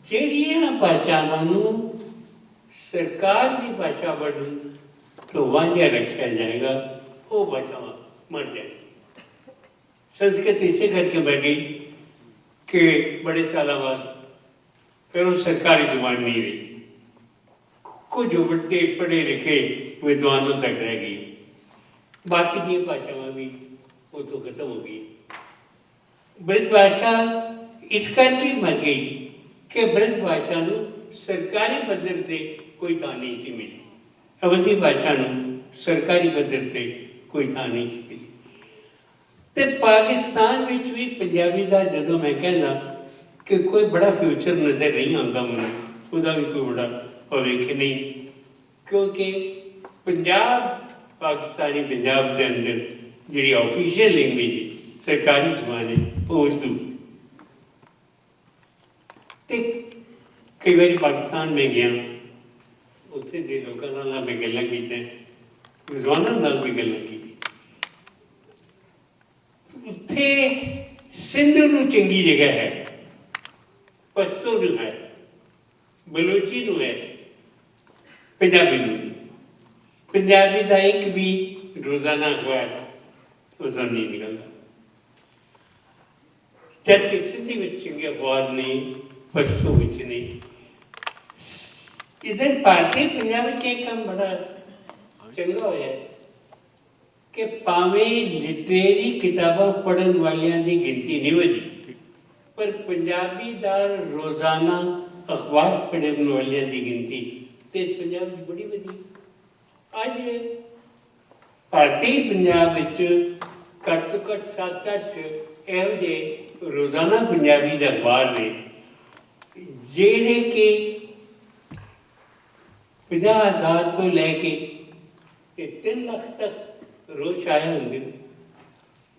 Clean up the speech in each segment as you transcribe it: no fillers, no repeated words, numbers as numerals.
ਜਿਹੜੀਆਂ ਭਾਸ਼ਾਵਾਂ ਨੂੰ ਸਰਕਾਰ ਦੀ ਭਾਸ਼ਾ ਬਣਨ ਤੋਂ ਵਾਂਝਾ ਰੱਖਿਆ ਜਾਏਗਾ ਉਹ ਭਾਸ਼ਾਵਾਂ ਮਰ ਜਾएगी। संस्कृत इसे करके बढ़ गई कि बड़े साल बाद फिर वो सरकारी जुबान नहीं रही, कुछ बड़े पढ़े लिखे विद्वानों तक रह गई, बाकी दी भाषावां भी वो तो खत्म हो गई। ब्रज भाषा इस करके मर गई कि ब्रज भाषा नूं सरकारी पद्धर से कोई थां नहीं सी मिली, अवधी भाषा नूं सरकारी पद्धर से कोई थां नहीं सी मिली। तो पाकिस्तान में भी पंजाबी का जो मैं कहना कि कोई बड़ा फ्यूचर नज़र नहीं आता मैं उसका भी कोई बड़ा भविख नहीं, क्योंकि पंजाब पाकिस्तानी पंजाब के अंदर जी ऑफिशियल लैंग्वेज है सरकारी जुबान है वो उर्दू। तो कई बार पाकिस्तान में गया उत्थे दे लोगों नाल मैं गल्लां कीतियां, विद्वानां नाल भी गल्लां कीतियां। उत्थे सिंध नूं चंगी जगह है, पश्तो नूं है, बलोची नूं है, पंजाबी नूं नहीं। पंजाबी का एक भी रोजाना अखबार उसका नहीं निकलता, जबकि सिंधी में चंगे अखबार नहीं, पश्तो में नहीं। इधर भारतीय पंजाब में एक काम बड़ा चंगा होया कि भावें लिटरेरी किताबां पढ़न वालियां दी गिनती नहीं वधी, पर पंजाबी दा रोजाना अखबार पढ़न वालियां दी गिनती ते पंजाब दी बड़ी वधी। अज भारतीय पंजाब विच घट तो घट 7-8 इहो जिहे रोजाना पंजाबी दे अखबार ने जिहड़े कि 50,000 तो लैके 3 लाख तक रोज शाया होंगे।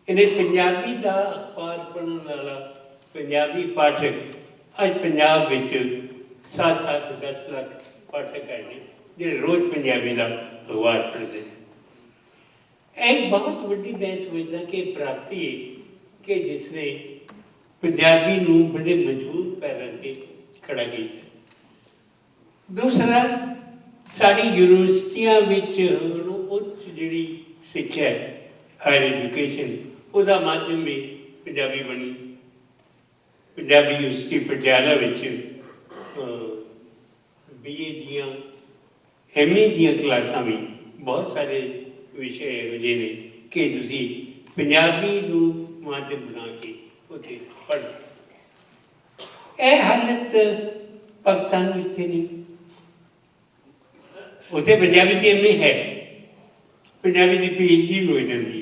इन्हें पंजाबी का अखबार पढ़ने वाला पंजाबी पाठक अज पंजाब विच 7-8-10 लाख पाठक है जो रोज पंजाबी का अखबार पढ़ते हैं। एक बहुत बड़ी मैं समझदा कि प्राप्ति है कि जिसने पंजाबी नूं बड़े मजबूत पैरों से खड़ा किया। दूसरा साड़ी यूनिवर्सिटियां विच उच्च जिहड़ी सिक्ख्या है हायर एजुकेशन उसका माध्यम भी पंजाबी बनी। पंजाबी यूनिवर्सिटी पटियाला विच BA दियां MA दियां क्लासां भी बहुत सारे विषय इहो जिहे ने कि तुसीं पंजाबी नूं माध्यम बना के उत्थे पढ़ सकदे। यह हालत पाकिस्तान विच नहीं, उत्थे पंजाबी की MA है, पंजाबी की PhD भी हो जाती,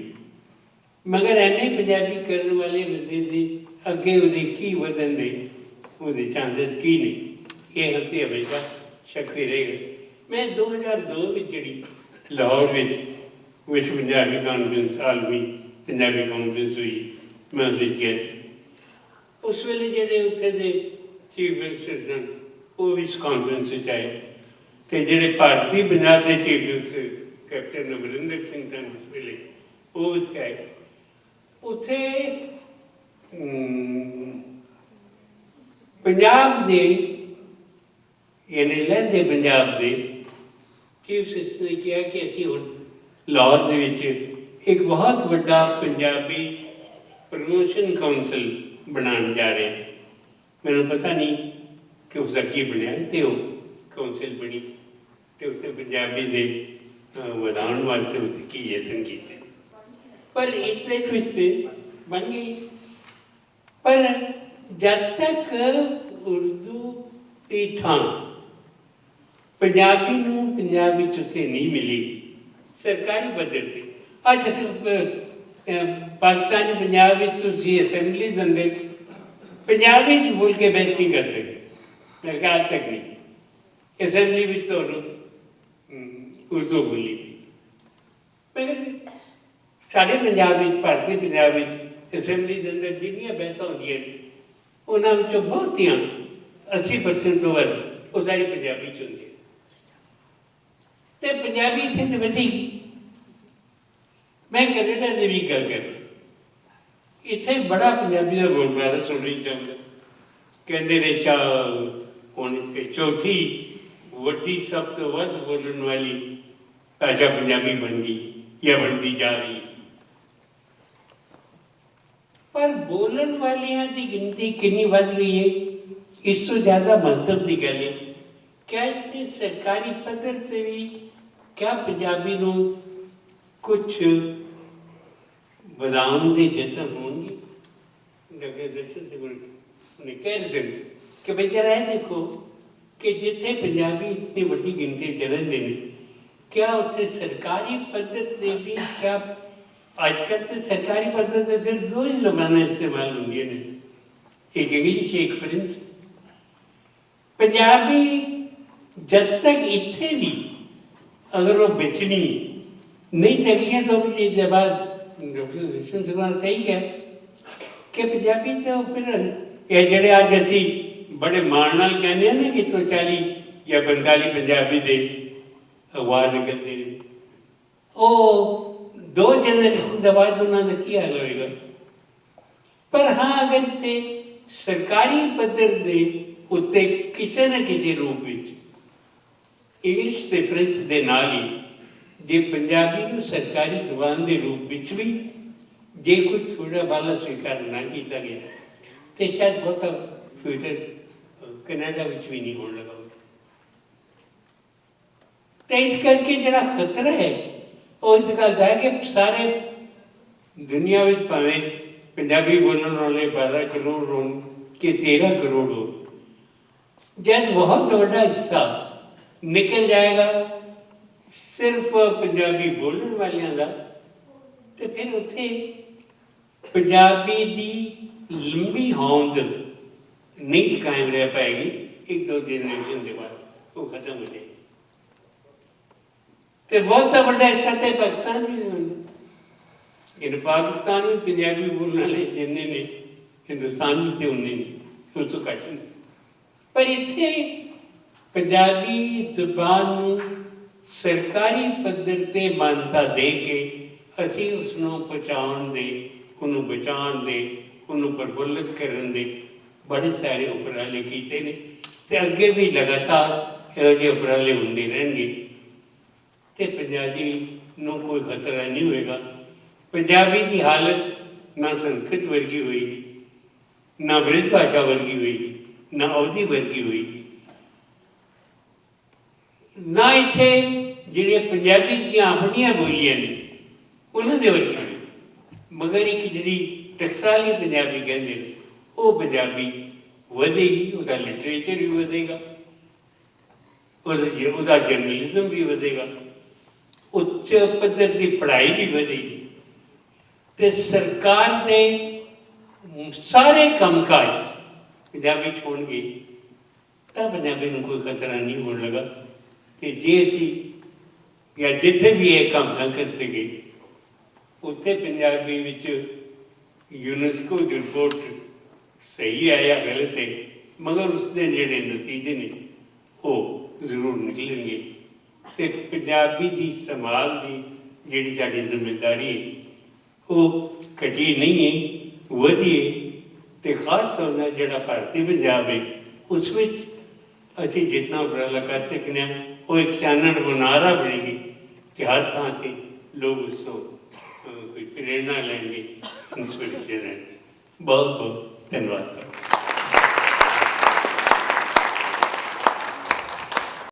मगर MA पंजाबी करने वाले बंदे दे अगे उहदे की वधन दे उहदे चांसेस की नहीं, ये हफ्ते हमेशा शक ही रहेगा। मैं 2002 में जी लाहौर में विश्व पंजाबी कॉन्फ्रेंस आलमी पंजाबी कॉन्फ्रेंस हुई, मैं उस गया उस वेले जेडे उत्थे दे चीफ मिनिस्टर सन वो भी इस कॉन्फ्रेंस आए, तो जोड़े भारतीय पंजाब के chief minister captain Amarinder Singh सन उस वेले वो उत्थे आए। उत्थे पंजाब दे यानी लहंदे पंजाब के चीफ मिनिस्टर ने कहा कि असीं हुण लाहौर दे विच एक बहुत बड़ा पंजाबी प्रमोशन काउंसिल बनाने जा रहे हैं। मैंने पता नहीं कि उसका की बनया, तो वो काउंसिल बनी तो उसने पंजाबी के वधाउण वास्ते उसने की यतन किए, पर इस बन गई। पर जब तक उर्दू की थां पंजाबी नूं पंजाब विच उत्थे नहीं मिलेगी सरकारी पद्धर से। अज पाकिस्तानी पंजाब विच तुसीं असैंबली दे अंदर पंजाबी च बोल के बहस नहीं कर सकते, मेरे ख्याल तक नहीं। असैंबली में तो उर्दू बोली मगर साढ़े पंजाब भारतीय पंजाब असैंबली के अंदर जिन्नियां बहसां होंदियां उन्होंने बहुतियां 80% तो वध वो सारी पंजाबी च होंदी ते पंजाबी इत्थे ते बचेगी। मैं कैनेडा की भी गल कर इत्थे बड़ा पंजाबी का बोलबाला सुन रही चाहूँगा, कहते ने चाह ਹੁਣ ਇੱਥੇ ਚੌਥੀ ਵੱਡੀ ਸਭ ਤੋਂ ਵੱਧ ਬੋਲਣ ਵਾਲੀ ਭਾਸ਼ਾ ਪੰਜਾਬੀ ਬਣ ਗਈ ਜਾਂ ਬਣਦੀ ਜਾ ਰਹੀ ਹੈ। ਪਰ ਬੋਲਣ ਵਾਲਿਆਂ ਦੀ ਗਿਣਤੀ ਕਿੰਨੀ ਵੱਧ ਗਈ ਹੈ, ਇਸ ਤੋਂ ਜ਼ਿਆਦਾ ਮਹੱਤਵ ਦੀ ਗੱਲ ਹੈ ਕਿਆ ਇੱਥੇ ਸਰਕਾਰੀ ਪੱਧਰ 'ਤੇ ਵੀ ਕਿਆ ਪੰਜਾਬੀ ਨੂੰ ਕੁਛ ਵਧਾਉਣ ਦੇ ਯਤਨ ਹੋਣਗੇ। ਡਾਕਟਰ ਦਰਸ਼ਨ ਸਿੰਘ ਨੇ ਕਹਿ ਰਹੇ ਸਨ ਕਿ ਬਈ ਜਰਾ ਇਹ ਦੇਖੋ ਕਿ ਜਿੱਥੇ ਪੰਜਾਬੀ ਇਤਨੀ ਵੱਡੀ ਗਿਣਤੀ 'ਚ ਰਹਿੰਦੇ ਨੇ, ਕਿਆ ਉੱਥੇ ਸਰਕਾਰੀ ਪੱਧਰ 'ਤੇ ਵੀ ਕਿਆ ਅੱਜ ਕੱਲ੍ਹ ਤਾਂ ਸਰਕਾਰੀ ਪੱਧਰ 'ਤੇ ਸਿਰਫ ਦੋ ਹੀ ਜ਼ਬਾਨਾਂ ਇਸਤੇਮਾਲ ਹੁੰਦੀਆਂ ਨੇ, ਇੱਕ ਇੰਗਲਿਸ਼ ਇੱਕ ਫ੍ਰੈਂਚ। ਪੰਜਾਬੀ ਜਦ ਤੱਕ ਇੱਥੇ ਵੀ अगर वो बेचनी नहीं तकिए तो भी जवाब डॉक्टर दर्शन सिंह सही है कि पंजाबी तो फिर ये जड़े अज असी बड़े मान नाल कहने ना कि 140 या 45 पंजाबी दे अखबार निकलते हैं, वो दो जनरेशन के बाद उन्होंने की हाल होएगा। पर हाँ अगर इतने सरकारी पद्धर दे उत्ते किसी न किसी रूप में इंग्लिश ਤੇ ਫ੍ਰੈਂਚ ਦੇ ਨਾਲ ਹੀ ਜੇ ਪੰਜਾਬੀ ਨੂੰ ਸਰਕਾਰੀ ਜ਼ੁਬਾਨ ਦੇ ਰੂਪ ਵਿੱਚ ਵੀ ਜੇ ਕੁਝ ਥੋੜਾ ਬਾਲਾ ਸਵੀਕਾਰ ਨਾ ਕੀਤਾ ਗਿਆ ਤੇ ਸ਼ਾਇਦ ਬਹੁਤਾ ਫਿਊਚਰ ਕੈਨੇਡਾ ਵਿੱਚ ਵੀ ਨਹੀਂ ਹੋਣ ਲੱਗਾ। ਤੇ ਇਸ ਕਰਕੇ ਜਿਹੜਾ ਖਤਰਾ ਹੈ ਉਹ ਇਸ ਗੱਲ ਦਾ ਹੈ ਕਿ ਸਾਰੇ ਦੁਨੀਆ ਵਿੱਚ ਭਾਵੇਂ ਪੰਜਾਬੀ ਬੋਲਣ ਵਾਲੇ 12 ਕਰੋੜ ਹੋਣ ਕਿ 13 ਕਰੋੜ ਹੋ, ਜਦ ਬਹੁਤ ਵੱਡਾ ਹਿੱਸਾ निकल जाएगा सिर्फ पंजाबी बोलने वालियां का, तो फिर उत्थे पंजाबी की लंबी होंद नहीं कायम रह पाएगी। एक दो जनरेशन के बाद वो खत्म हो जाएगी। तो बहुत बड़ा हिस्सा तो पाकिस्तान भी नहीं, पाकिस्तान में पंजाबी बोलने वाले जिन्ने ने हिंदुस्तान भी तो उन्ने उस तो घट नहीं। पर इत्थे पंजाबी ਜ਼ੁਬਾਨ ਨੂੰ ਸਰਕਾਰੀ ਪੱਧਰ 'ਤੇ ਮਾਨਤਾ ਦੇ ਕੇ ਅਸੀਂ ਉਸ ਨੂੰ ਪਹੁੰਚਾਉਣ ਦੇ, ਉਹਨੂੰ ਬਚਾਉਣ ਦੇ, ਉਹਨੂੰ ਪ੍ਰਫੁੱਲਿਤ ਕਰਨ ਦੇ ਬੜੇ ਸਾਰੇ ਉਪਰਾਲੇ ਕੀਤੇ ਨੇ ਅਤੇ ਅੱਗੇ ਵੀ ਲਗਾਤਾਰ ਇਹੋ ਜਿਹੇ ਉਪਰਾਲੇ ਹੁੰਦੇ ਰਹਿਣਗੇ ਅਤੇ ਪੰਜਾਬੀ ਨੂੰ ਕੋਈ ਖਤਰਾ ਨਹੀਂ ਹੋਏਗਾ। ਪੰਜਾਬੀ ਦੀ ਹਾਲਤ ਨਾ ਸੰਸਕ੍ਰਿਤ ਵਰਗੀ ਹੋਏਗੀ, ਨਾ ਬ੍ਰਿਜ ਭਾਸ਼ਾ ਵਰਗੀ ਹੋਏਗੀ, ਨਾ ਅਵਧੀ ਵਰਗੀ ਹੋਏਗੀ, ना इत्थे ਜਿਹੜੀਆਂ ਪੰਜਾਬੀ ਦੀਆਂ ਆਪਣੀਆਂ ਬੋਲੀਆਂ ਨੇ ਉਹਨਾਂ ਦੇ ਵਰਗੀ ਹੋਈ, ਮਗਰ ਇੱਕ ਜਿਹੜੀ ਟਕਸਾਲੀ ਪੰਜਾਬੀ ਕਹਿੰਦੇ ਨੇ ਉਹ ਪੰਜਾਬੀ ਵਧੇਗੀ, ਉਹਦਾ ਲਿਟਰੇਚਰ ਵੀ ਵਧੇਗਾ, ਉਹਦਾ ਜਰਨਲਿਜ਼ਮ ਵੀ ਵਧੇਗਾ, ਉੱਚ ਪੱਧਰ ਦੀ ਪੜ੍ਹਾਈ ਵੀ ਵਧੇਗੀ ਅਤੇ ਸਰਕਾਰ ਦੇ ਸਾਰੇ ਕੰਮਕਾਜ ਪੰਜਾਬੀ 'ਚ ਹੋਣਗੇ ਤਾਂ ਪੰਜਾਬੀ ਨੂੰ ਕੋਈ ਖਤਰਾ ਨਹੀਂ ਹੋਣ ਲੱਗਾ। कि जे असी या जिथे भी ये काम ना कर सके उत्थे पंजाबी विच यूनेस्को की रिपोर्ट सही है या गलत है, मगर उसके जोड़े नतीजे ने वो जरूर निकलेंगे। तो पंजाबी की संभाल की जी साड़ी जिम्मेदारी है वो घटी नहीं है, वधी है। तो खास तौर पर जोड़ा भारतीय पंजाब है उस असी जितना उपराला कर सकते हैं वो एक चानन मुनारा बनेगी कि हर थां से लोग उसको कोई प्रेरणा लेंगे, इंस्पिरेशन लेंगे। बहुत बहुत धन्यवाद।